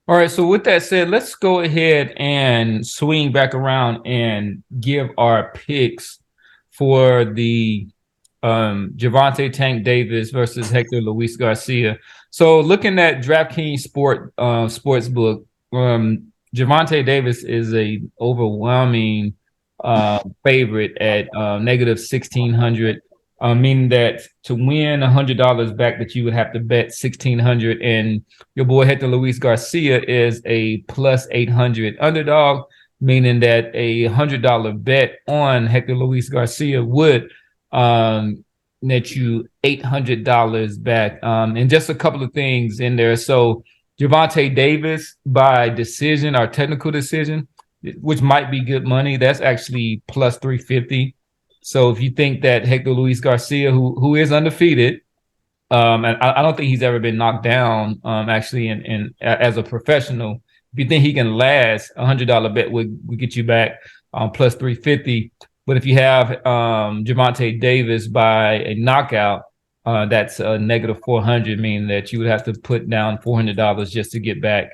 All right. So with that said, let's go ahead and swing back around and give our picks for the Javante Tank Davis versus Hector Luis Garcia. So looking at DraftKings sports book, Javante Davis is a overwhelming favorite at negative 1,600, meaning that to win $100 back that you would have to bet 1,600, and your boy Hector Luis Garcia is a plus 800 underdog, meaning that a $100 bet on Hector Luis Garcia would net you $800 back. And just a couple of things in there. So Javante Davis by decision or technical decision, which might be good money, that's actually plus 350. So if you think that Hector Luis Garcia, who is undefeated, and I don't think he's ever been knocked down, actually, in as a professional. If you think he can last, $100 bet would get you back plus 350. But if you have Javante Davis by a knockout, that's a negative 400, meaning that you would have to put down $400 just to get back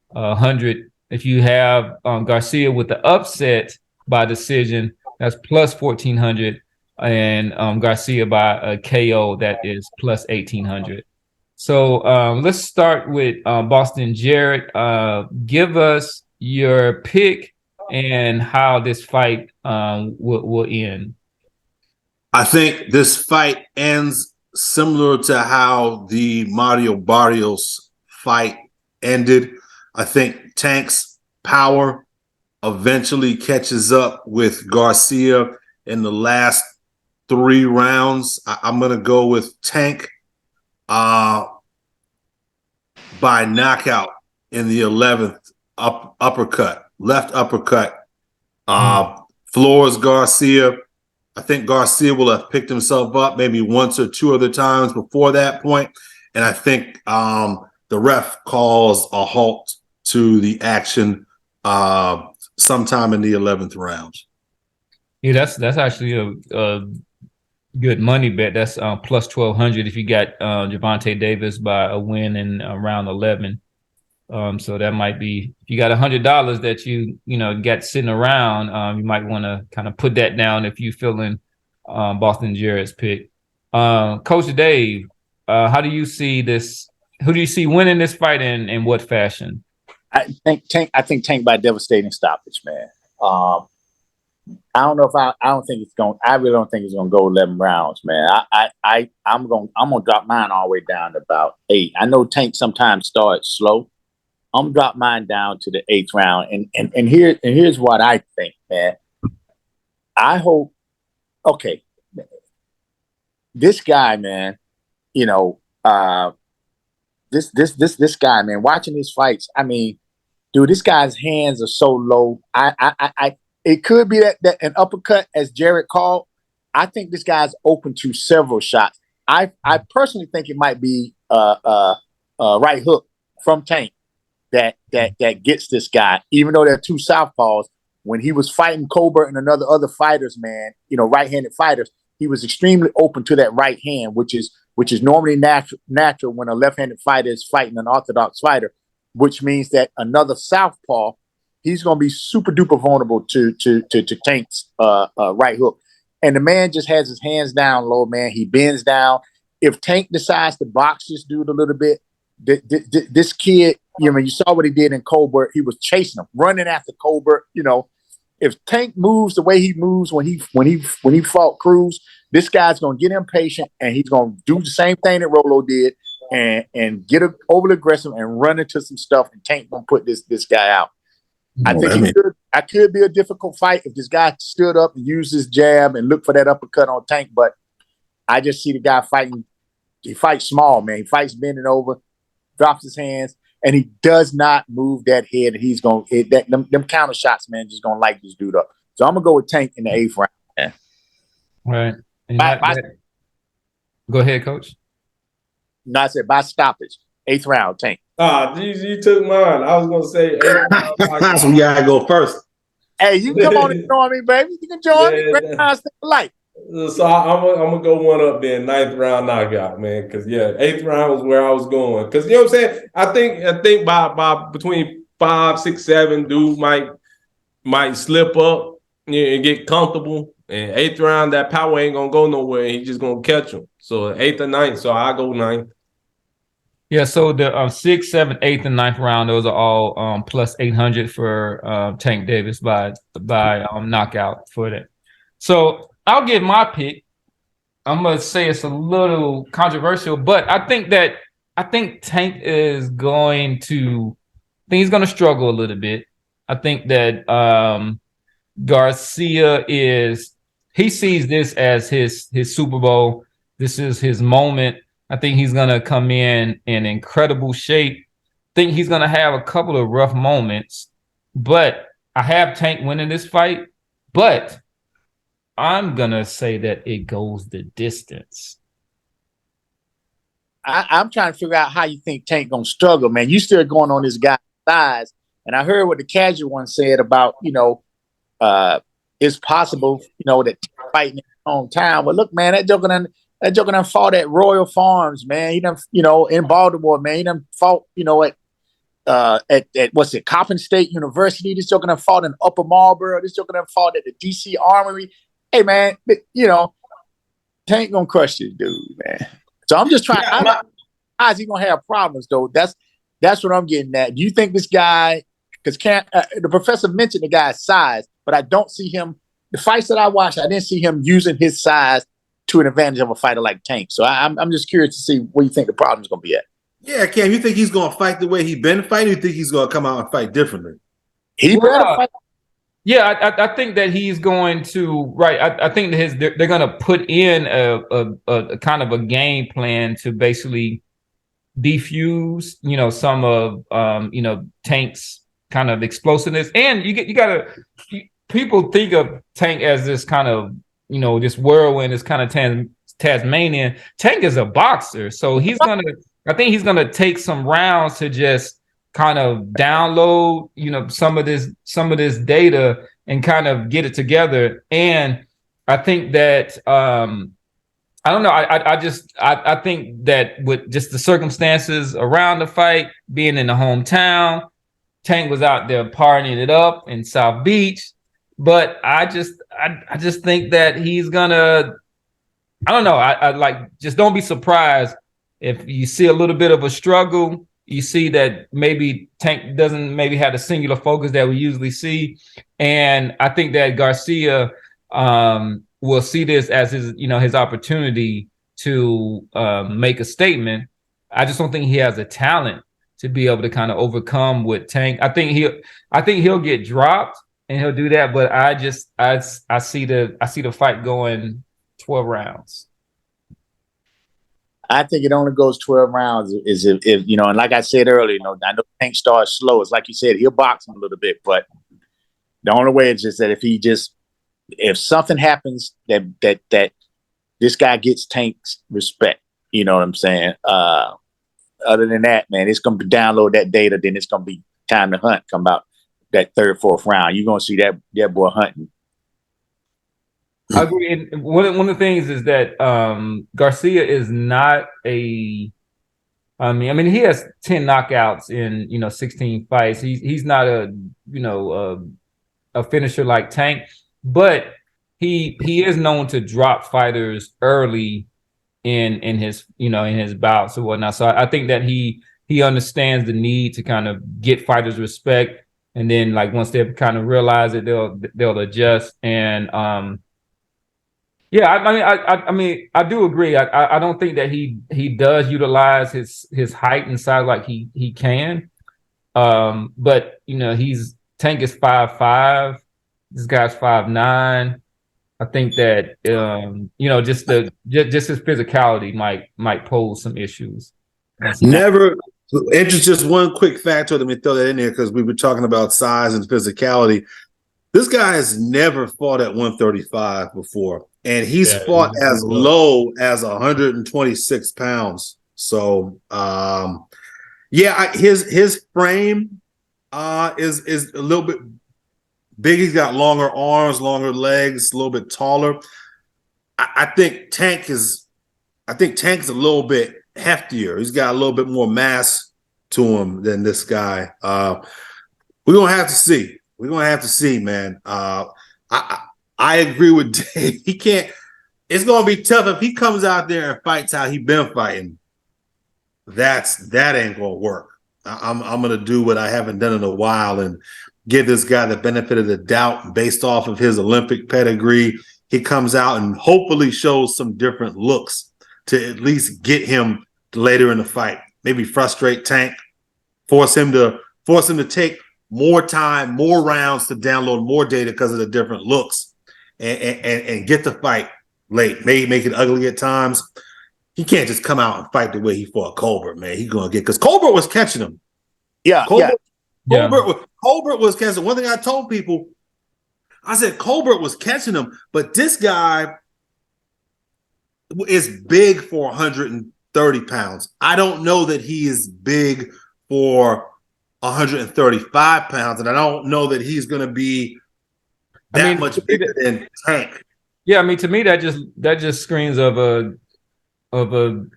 100. If you have Garcia with the upset by decision, that's plus 1,400, and Garcia by a KO, that is plus 1,800. So let's start with Boston Jarrett. Give us your pick and how this fight will end. I think this fight ends similar to how the Mario Barrios fight ended. I think Tank's power eventually catches up with Garcia in the last 3 rounds. I'm going to go with Tank by knockout in the 11th left uppercut. Floors Garcia. I think Garcia will have picked himself up maybe once or 2 other times before that point. And I think the ref calls a halt to the action sometime in the 11th round. Yeah, that's actually a good money bet. That's plus 1,200 if you got Javante Davis by a win in round 11. So that might be, if you got $100 that you got sitting around, you might want to kind of put that down if you're feeling Boston Jarrett's pick. Coach Dave, how do you see this? Who do you see winning this fight in what fashion? I think Tank by devastating stoppage, man. I don't know if I don't think it's going. I really don't think it's going to go 11 rounds, man. I'm going to drop mine all the way down to about 8. I know Tank sometimes starts slow. I'm gonna drop mine down to the 8th round, and here's what I think, man. I hope. Okay, this guy, man. This guy, man. Watching his fights, I mean, dude, this guy's hands are so low. It could be that an uppercut, as Jarrett called. I think this guy's open to several shots. I personally think it might be right hook from Tank that gets this guy, even though they're 2 southpaws. When he was fighting Colbert and other fighters, man, right-handed fighters, he was extremely open to that right hand, which is normally natural when a left-handed fighter is fighting an orthodox fighter, which means that another southpaw, he's going to be super duper vulnerable to Tank's right hook. And the man just has his hands down low, man. He bends down. If Tank decides to box this dude a little bit, this kid, you saw what he did in Colbert. He was chasing him, running after Colbert. If Tank moves the way he moves when he fought Cruz, this guy's gonna get impatient and he's gonna do the same thing that Rolo did and get overly aggressive and run into some stuff. And Tank gonna put this guy out. I think it could be a difficult fight if this guy stood up and used his jab and looked for that uppercut on Tank. But I just see the guy fighting. He fights small, man. He fights bending over, drops his hands, and he does not move that head. And he's going to hit them counter shots, man, just going to light this dude up. So I'm going to go with Tank in the 8th round. Man. Right. Go ahead, Coach. No, I said by stoppage. 8th round, Tank. You took mine. I was going to say 8th round. That's when you got to go first. Hey, you can come on and join me, baby. You can join me. Great minds think alike. So I'm gonna go one up there, ninth round knockout, man. Because yeah, eighth round was where I was going. Because you know what I'm saying. I think by between 5, 6, 7, dude might slip up and get comfortable. And eighth round, that power ain't gonna go nowhere. He's just gonna catch him. So eighth or ninth. So I go ninth. Yeah, so the sixth, seventh, eighth, and ninth round, those are all plus 800 for Tank Davis by knockout for that. So I'll give my pick. I'm gonna say it's a little controversial, but I think Tank is going to I think he's gonna struggle a little bit. I think that Garcia he sees this as his Super Bowl. This is his moment. I think he's gonna come in incredible shape. Think he's gonna have a couple of rough moments, but I have Tank winning this fight. But I'm gonna say that it goes the distance. I'm trying to figure out how you think Tank gonna struggle, man. You still going on this guy's size, and I heard what the casual one said about it's possible that fighting in his hometown. But look, man, that joker done fought at Royal Farms, man. He done in Baltimore, man. He done fought at what's it, Coppin State University. This joker done fought in Upper Marlboro. This joker done fought at the DC Armory. Hey, man, Tank gonna crush this dude, man. So I'm just trying. How is he gonna have problems though? That's what I'm getting at. Do you think this guy? Because the professor mentioned the guy's size, but I don't see him. The fights that I watched, I didn't see him using his size to an advantage of a fighter like Tank. So I'm just curious to see where you think the problem's gonna be at. Yeah, Cam, you think he's gonna fight the way he's been fighting? Or you think he's gonna come out and fight differently? He better fight. Yeah, I think that he's going to I think that they're going to put in a kind of a game plan to basically defuse, some of Tank's kind of explosiveness. And people think of Tank as this kind of this whirlwind, this kind of Tasmanian. Tank is a boxer, so I think he's gonna take some rounds to just kind of download, some of this data and kind of get it together. And I think that I don't know. I think that with just the circumstances around the fight, being in the hometown, Tank was out there partying it up in South Beach. But I just think that he's gonna. I don't know. I like, just don't be surprised if you see a little bit of a struggle. You see that maybe Tank doesn't maybe have the singular focus that we usually see. And I think that Garcia will see this as his opportunity to make a statement. I just don't think he has the talent to be able to kind of overcome with Tank. I think he'll get dropped and he'll do that. But I see the fight going 12 rounds. I think it only goes 12 rounds is if and like I said earlier, I know Tank starts slow. It's like you said, he'll box him a little bit, but the only way is just that if something happens that this guy gets Tank's respect, you know what I'm saying? Other than that, man, it's going to download that data. Then it's going to be time to hunt. Come out that third, fourth round. You're going to see that boy hunting. I agree. And one of the things is that Garcia is not he has 10 knockouts in 16 fights. He's not a finisher like Tank, but he is known to drop fighters early in his bouts or whatnot. So I think that he understands the need to kind of get fighters respect, and then like once they kind of realize it, they'll adjust. And I do agree. I don't think that he does utilize his height and size like he can. But Tank is 5'5". This guy's 5'9". I think that just his physicality might pose some issues. Just one quick factor. Let me throw that in there because we were talking about size and physicality. This guy has never fought at 135 before, and he's fought as low as 126 pounds. So, his frame is a little bit big. He's got longer arms, longer legs, a little bit taller. I think Tank is a little bit heftier. He's got a little bit more mass to him than this guy. We're gonna have to see. We're gonna have to see, man. I agree with Dave. He can't. It's gonna be tough if he comes out there and fights how he been fighting. That ain't gonna work. I'm gonna do what I haven't done in a while and give this guy the benefit of the doubt based off of his Olympic pedigree. He comes out and hopefully shows some different looks to at least get him later in the fight. Maybe frustrate Tank, force him to take more time, more rounds to download more data because of the different looks, and get the fight late. Maybe make it ugly at times. He can't just come out and fight the way he fought Colbert, man. He's gonna get, because Colbert was catching him. Colbert was catching. One thing I told people, I said Colbert was catching him, but this guy is big for 130 pounds. I don't know that he is big for 135 pounds, and I don't know that he's going to be much bigger than Tank. Yeah, I mean, to me, that just screams of a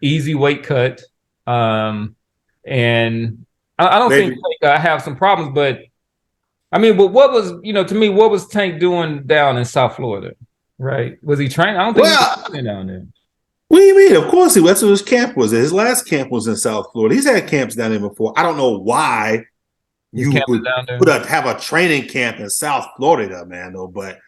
easy weight cut, and I don't think I have some problems, but I mean, but what was, to me, what was Tank doing down in South Florida? Right? Was he training? I don't think he was training down there. What do you mean? Of course he was. That's what his camp was. His last camp was in South Florida. He's had camps down there before. I don't know why you would have a training camp in South Florida, man, though. But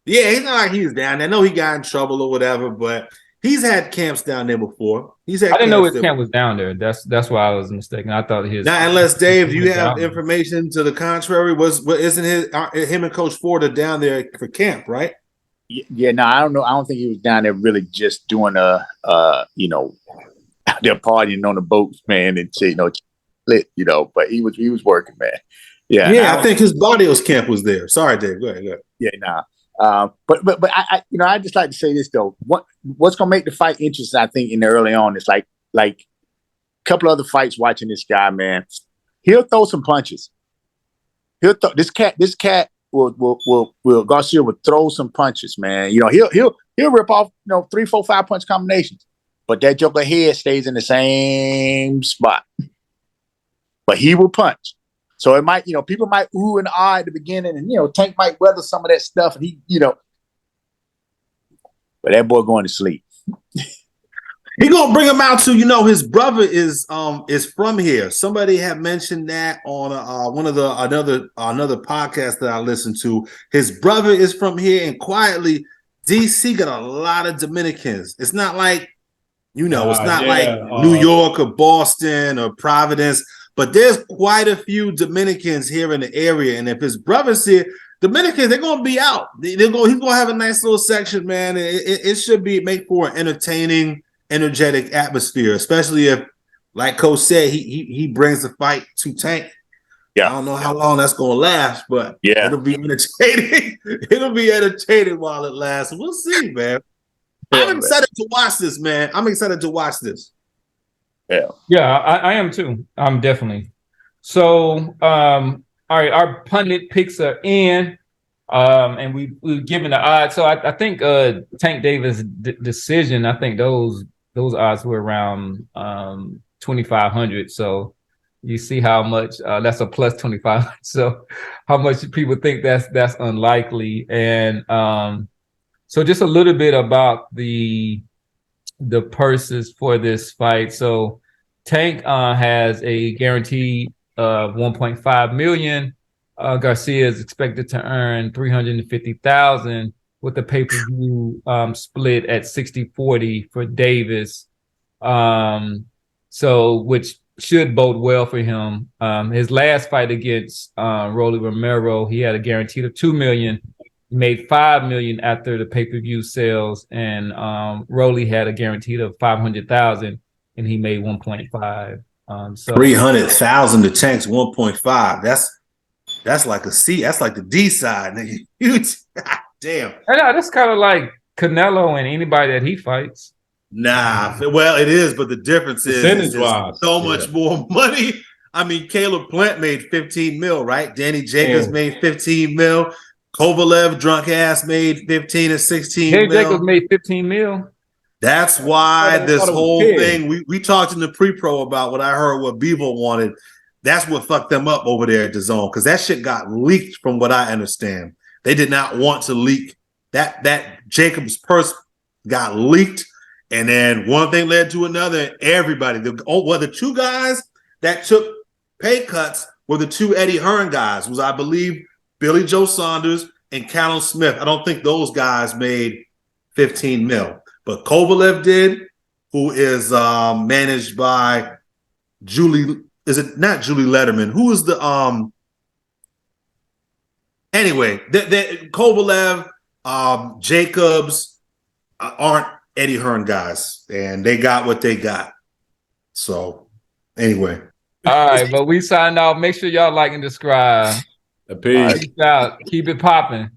yeah, he's not like he was down there. I know he got in trouble or whatever, but he's had camps down there before. I didn't know his camp was down there. That's why I was mistaken. I thought his. Now, unless Dave, you have information to the contrary, isn't him and Coach Ford are down there for camp, right? Yeah, no, I don't know. I don't think he was down there really just doing out there partying on the boats, man, and lit, but he was working, man. Yeah. Yeah, I think his Barrios camp was there. Sorry, Dave. Go ahead. Yeah, nah. But I just like to say this though. What's gonna make the fight interesting, I think, in the early on is like a couple other fights watching this guy, man. He'll throw some punches. This cat will Garcia will throw some punches, man. He'll rip off 3, 4, 5 punch combinations, but that joker head stays in the same spot. But he will punch. So it might, people might ooh and ah at the beginning, and Tank might weather some of that stuff, and he, but that boy going to sleep. He gonna bring him out to, his brother is from here. Somebody had mentioned that on another podcast that I listened to. His brother is from here, and quietly, DC got a lot of Dominicans. It's not like, it's not like New York or Boston or Providence. But there's quite a few Dominicans here in the area, and if his brother's here, Dominicans, they're gonna be out. He's gonna have a nice little section, man. It should make for an entertaining, energetic atmosphere, especially if, like Coach said, he brings the fight to Tank. Yeah, I don't know how long that's gonna last, but yeah, it'll be entertaining. It'll be entertaining while it lasts. We'll see, man. I'm excited to watch this, man. I'm excited to watch this. Yeah, I am too. I'm definitely. So, all right, our pundit picks are in, and we've given the odds. So I think Tank Davis' decision, I think those odds were around 2,500. So you see how much that's a plus 2,500. So how much people think that's unlikely, and so just a little bit about the purses for this fight. So Tank has a guarantee of 1.5 million. Garcia is expected to earn 350,000 with the pay-per-view split at 60-40 for Davis. So which should bode well for him. His last fight against Rolly Romero, he had a guarantee of 2 million. He made 5 million after the pay-per-view sales, and Rolly had a guaranteed of 500,000, and he made 1.5. So 300,000 to Tank's 1.5. That's like a C. That's like the D side, nigga. Damn. That's kind of like Canelo and anybody that he fights. Nah, well, it is, but the difference is so much more money. I mean, Caleb Plant made 15 mil, right? Danny Jacobs made 15 mil. Kovalev drunk ass made 15 and 16 Gary mil. Jacobs made 15 mil. That's why I this thought it was whole 10. thing, we talked in the pre-pro about what I heard what Bevo wanted. That's what fucked them up over there at the zone, because that shit got leaked from what I understand. They did not want to leak that Jacobs purse got leaked, and then one thing led to another. Everybody, the two guys that took pay cuts were the two Eddie Hearn guys, was I believe Billy Joe Saunders and Callum Smith. I don't think those guys made 15 mil, but Kovalev did, who is managed by Julie. Is it not Julie Letterman? Who is the anyway? Kovalev, Jacobs aren't Eddie Hearn guys, and they got what they got. So anyway, All right, but we signed off. Make sure y'all like and subscribe. Peace. Peace out. Keep it popping.